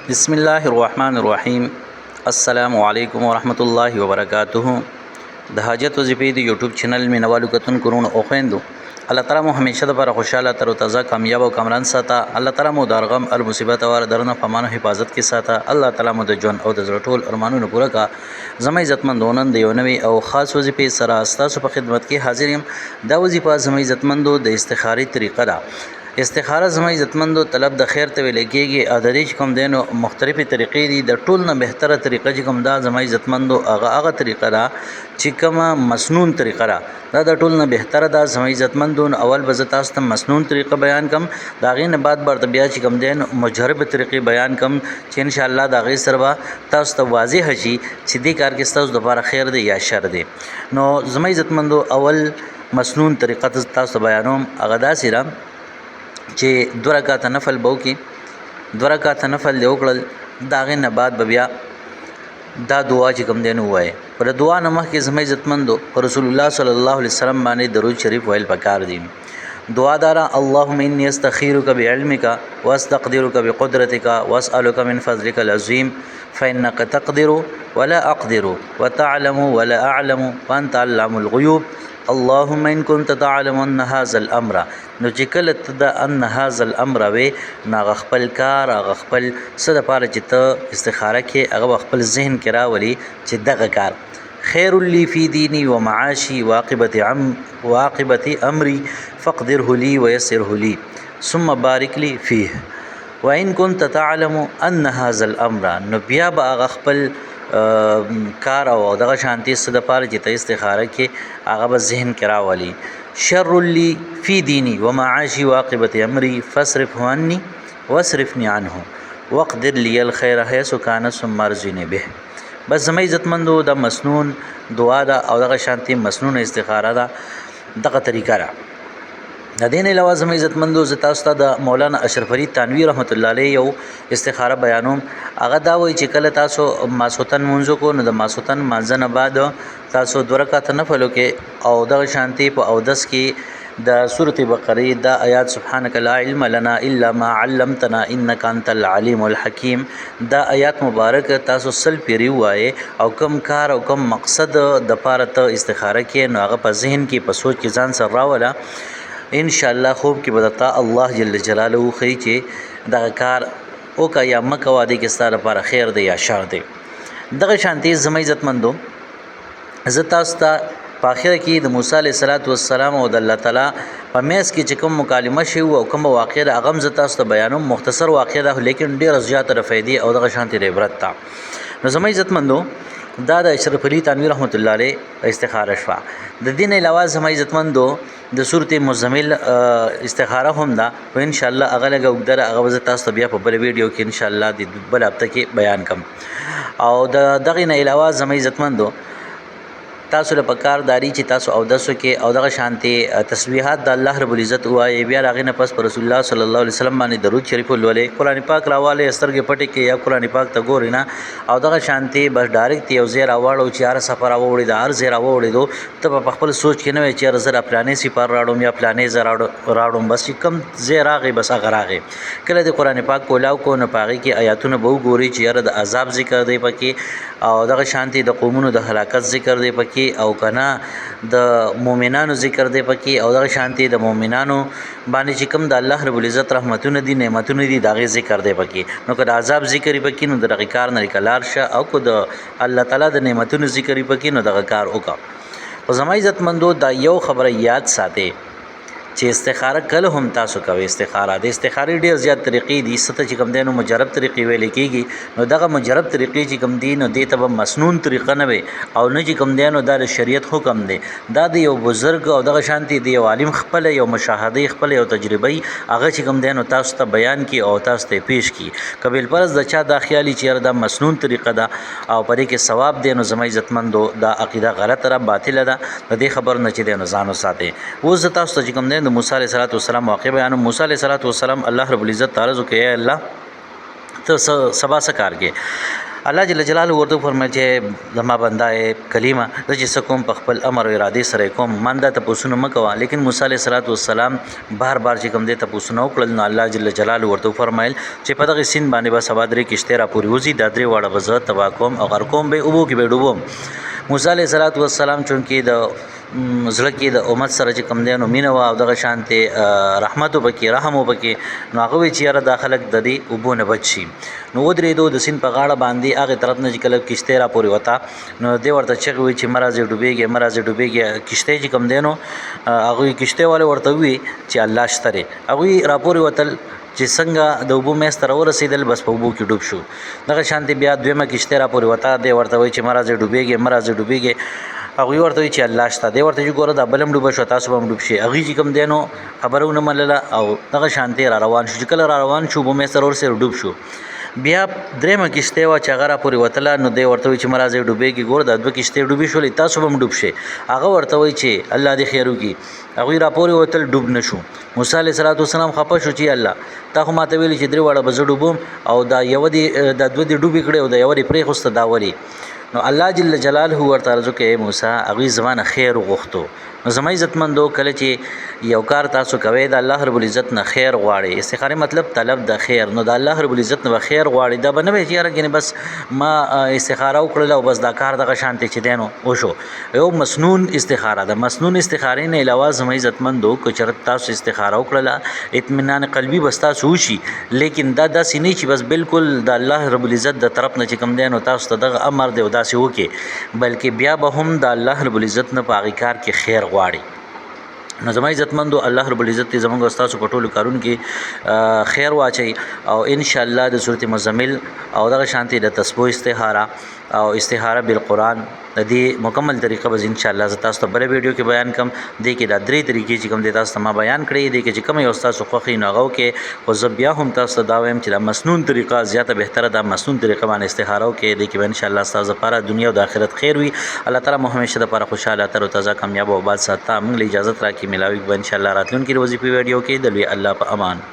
بسم الله الرحمن الرحیم. السلام علیکم ورحمۃ اللہ وبرکاتہ. د حاجت وظیفې د یوټیوب چینل مینوالو کتونکو ورونو او خویندو، الله تعالی مو همیشه د لپاره خوشاله تر او تازه کامیاب او کامران ساته. الله تعالی مو د غم ال مصیبت او درنه پمانه حفاظت کې ساته. الله تعالی مو د ژوند او د زړه ټول ارمانونو پوره کا. زما عزتمندونن د یو نوي او خاص وظیفې سره ستاسو په خدمت کې حاضر یم. دا وظیفه زما عزتمندو د استخاري طریقه ده. استخاره زما عزتمندو طلب د خیر ته ویل کېږي. او د دې کوم دینو مختلفې طریقې دي. د ټول نه بهتره طریقه چې کوم دا زما عزتمندو هغه طریقه ده چې کومه مسنون طریقه ده. دا د ټول نه بهتره ده زما عزتمندو. اول به زه تاسو ته مسنون طریقه بیان کوم، دا غي نه بعد برته بیا چې کوم دین مجرب طریقې بیان کوم چې ان شاء الله دا غي سره تاسو ته واضح شي چې دې کار کې تاسو د لپاره خیر دی یا شر دی. نو زما عزتمندو اول مسنون طریقه تاسو بیانوم. هغه دا سره چې 2 رکعات نفل بو کې 2 رکعات نفل دی وکړل، دا غي نه بعد بیا دا دعا چې کوم دین وای. پر دعا نه مخکې زما عزتمندو رسول الله صلی الله علیه وسلم باندې درود شریف ویل پکار دي. دعا دارا اللهم اني استخيرك بعلمك واستقدرك بقدرتك واسالك من فضلك العظيم فانك تقدر ولا اقدر وتعلم ولا اعلم وانت علام الغيوب اللهم ان كنت تعلم ان هذا الامر. نو چې کله ته ان هذا الامر وې نا خپل کار هغه خپل څه د پاره چې ته استخاره کې هغه خپل ذهن کې راولي چې دغه کار خير لي في ديني ومعاشي واقبة امري فاقدره لي ويسره لي ثم بارك لي فيه وان كنت تعلم ان هذا الامر. نو بیا به خپل کار او دغه شانتي ست د پاره چې ته استخاره کې هغه به ذهن کې راولي. شر لي في ديني ومعاشي واقبة امري فاصرفه عني واصرفني عنه واقدر لي الخير حيث كان ثم ارزقني به. بس زما عزتمندو د مسنون دعا دا او دغه شانتي مسنون استخاره دا دغه طریقه را. د دین علاوه زما عزتمندو ز تاسو ته د مولانا اشرف علي تنویر رحمت الله علیه یو استخاره بیانوم. هغه دا وایي چې کله تاسو ماسوتن منځو کو نو د ماسوتن مانځنه بعد تاسو 2 رکعات نفل کې او د شانتي په اودس کې د سورته بقره د آیات سبحانك لا علم لنا الا ما علمتنا انك انت العليم الحكيم دا آیات مبارک تاسو سل پیری وای او کم کار او کم مقصد د پاره ته استخاره کې نو هغه په ذهن کې په سوچ کې ځان سره راولا. ان شاء الله خوب کې بدتا الله جل جلاله خی چې دا کار او کا یا مکه وادي کې ستاره لپاره خیر دی یا شر دی. دغه شانتي زما عزتمندو زه تاسو ته په اخر کې د موسی علیه السلام او د الله تعالی په میس کې چې کوم مکالمه شي او کوم واقعه د اغم زه تاسو ته بیانوم. مختصر واقعه ده لیکن ډیر زیات رفیدی او دغه شانتي د عبرت تا. نو زما عزتمندو دا د اشرف علي تنویر رحمت الله علیه استخاره شوا. د دین علاوه زما عزتمندو د سورته مزمل استخاره هم دا او ان شاء الله اغه لګ وګدره هغه تاسو ته بیا په بل ویډیو کې ان شاء الله د بل هفته کې بیان کوم. او دغه نه علاوه زما عزتمندو تاسو له پکار داری چې تاسو او دسو کې او دغه شانتي تسبیحات د الله رب العزت وایي. بیا راغې نه پس پر رسول الله صلی الله علیه وسلم باندې درود شریف ولولې، قران پاک راواله سترګې پټې کې یا قران پاک ته ګوري نه او دغه شانتي بس ډایرکټ یو زیر اواړو چې هر سفر اوړي د هر زیر اوړي دو ته په خپل سوچ کې نه وي چې زر پلانې سي پر راړم یا پلانې زر راړم بس کم زیر راغې بس هغه راغې. کله د قران پاک کولاو کو نه پاغي کې آیاتونه به وګوري چې یاره د عذاب ذکر دی پکې او دغه شانتي د قومونو د هلاکت ذکر دی پکې او کنا د مؤمنانو ذکر دی پکې او دغه شانتي د مؤمنانو باندې چې کوم د الله رب العزت رحمتونه دي نعمتونه دي دغه ذکر دی پکې. نو که د عذاب ذکر پکې نو دغه کار نه کلار شه او کو د الله تعالی د نعمتونو ذکر پکې نو دغه کار وکا. او زما عزتمندو دا یو خبره یاد ساتئ چې استخاره کله هم تاسو کوي. استخاره د استخاره ډیر زیات طریقې دي. ست چې کوم دینو مجرب طریقې ویل کېږي نو دغه مجرب طریقې چې کوم دین او د ته مسنون طریقه نه وي او نه چې کوم دینو د شریعت حکم دی. دا د یو بزرګ او دغه شانتي دی یو عالم خپل یو مشاهده خپل یو تجربه هغه چې کوم دینو تاسو ته بیان کی او تاسو ته پیش کی. قبل پرز د چا د خیالي چې د مسنون طریقه ده او پرې کې ثواب دی نو زما عزتمندو دا عقیده غلط را باطل ده. د دې خبر نه چې دینو ځانو ساتي. و ز تاسو ته کوم د موسی علیه السلام واقع بیان. موسی علیه السلام الله رب العزت تعالی زو کې الله ته سبا سکار کې الله جل جلاله ورته فرمایي چې زما بنده کلیمه زه چې څه کوم په خپل امر او ارادې سره کوم من دا تپوسونه مه کوه. لیکن موسی علیه السلام بار بار چې کوم دی تپوسونه وکړل نو الله جل جلاله ورته فرمایل چې په دغه سیند باندې به سبا درې کشتۍ راپورې وځي دا درې واړه به زه تباه کوم او غرق کوم به یې اوبو کې به یې ډوبوم. موسی علیه السلام چونکې د زړه کې د امت سره چې کوم دی نو مینه وه او دغه شانتې رحمت وبکې رحم وبکې نو هغه وایي چې یاره دا خلک د دې اوبو نه بچ شي. نو ودرېدو د سیند په غاړه باندې هغې طرف نه چې کله کشتۍ راپورې وته نو دی ورته چغې وایي چې مه راځئ ډوبېږې مه راځئ ډوبېږې. کشتۍ چې کوم دی نو هغوی کشتۍ والے ورته ووایي چې الله شته دی. هغوی راپورې وتل چې څنګه د اوبو منځ ته راورسېدل بس په اوبو کې ډوب شو. دغه شانتې بیا دویمه کشتۍ راپورې وته دی ورته وایي چې مه راځئ ډوبېږې مه راځئ ډوبېږې. هغوی ورته وایي چې الله شته. دی ورته چې ګوره دا بل هم ډوبه شوه تاسو به هم ډوب شئ. هغوی چې کوم دی نو خبره ونه منله او دغه شانتې را روان شو. چې کله را روان شو اوبو منځ ته راورسېدل ډوب شو. بیا درېیمه کشتۍ وه چې هغه راپورې وتله نو دی ورته وایي چې مه راځئ ډوبېږي ګوره دا دوه کشتۍ ډوبې شولې تاسو به هم ډوب شئ. هغه ورته وایي چې الله دې خیر وکړي. هغوی راپورې وتل ډوب نه شو. موسی علیه السلام خفه شو چې الله تا خو ماته ویلي چې درې واړه به زه ډوبوم او دا یوه دې دا دوه دې ډوبې کړې او دا یوه دې پرېښوسته دا ولې. نو الله جل جلاله ورته عرض وکړه موسی هغوی زما نه خیر وغوښتو. نو زما عزتمندو کله چې یو کار تاسو کوئ د الله رب العزت نه خیر غواړئ استخارې مطلب طلب د خیر نو د الله رب العزت نه به خیر غواړئ. دا به نه وي چې یاره ګینې بس ما استخاره وکړله او بس دا کار دغه شانتې چې دی نو وشو. یو مسنون استخاره ده. مسنون استخارې نه علاوه زما عزتمندو که چېرته تاسو استخاره وکړله اطمینان قلبي به ستاسو وشي. لیکن دا داسې نه چې بس بالکل د الله رب العزت د طرف نه چې کوم دی نو تاسو ته دغه امر دی او داسې وکړي بلکې بیا به هم د الله رب العزت نه په هغې کار کې خیر غواړي. نو زما عزتمندو الله رب العزت دې زموږ او ستاسو په ټولو کارونو کې خیر واچوي او انشاءالله د سورت مزمل او دغه شانتې د تسبیح استخاره او استخاره بالقرآن د دې مکمل طریقه به انشاءالله زه تاسو ته بله ویډیو کې بیان کړم. دې کې دا درې طریقې چې کوم دی تاسو ته ما بیان کړي دې کې چې کومه یو ستاسو خوښي نو هغه وکړئ. خو زه بیا هم تاسو ته دا وایم چې دا مسنون طریقه زیاته بهتره ده. مسنون طریقه باندې استخاره وکړئ. دې کې به انشاءالله ستاسو لپاره دنیا او د آخرت خیر وي. الله تعالی مو همیشه دپاره خوشحاله تر و تازه کامیاب او آباد ساته. موږ له اجازت راکړي ملاوي به انشاءالله راتلونکي ورځې په ویډیو کې د لوی الله په امان.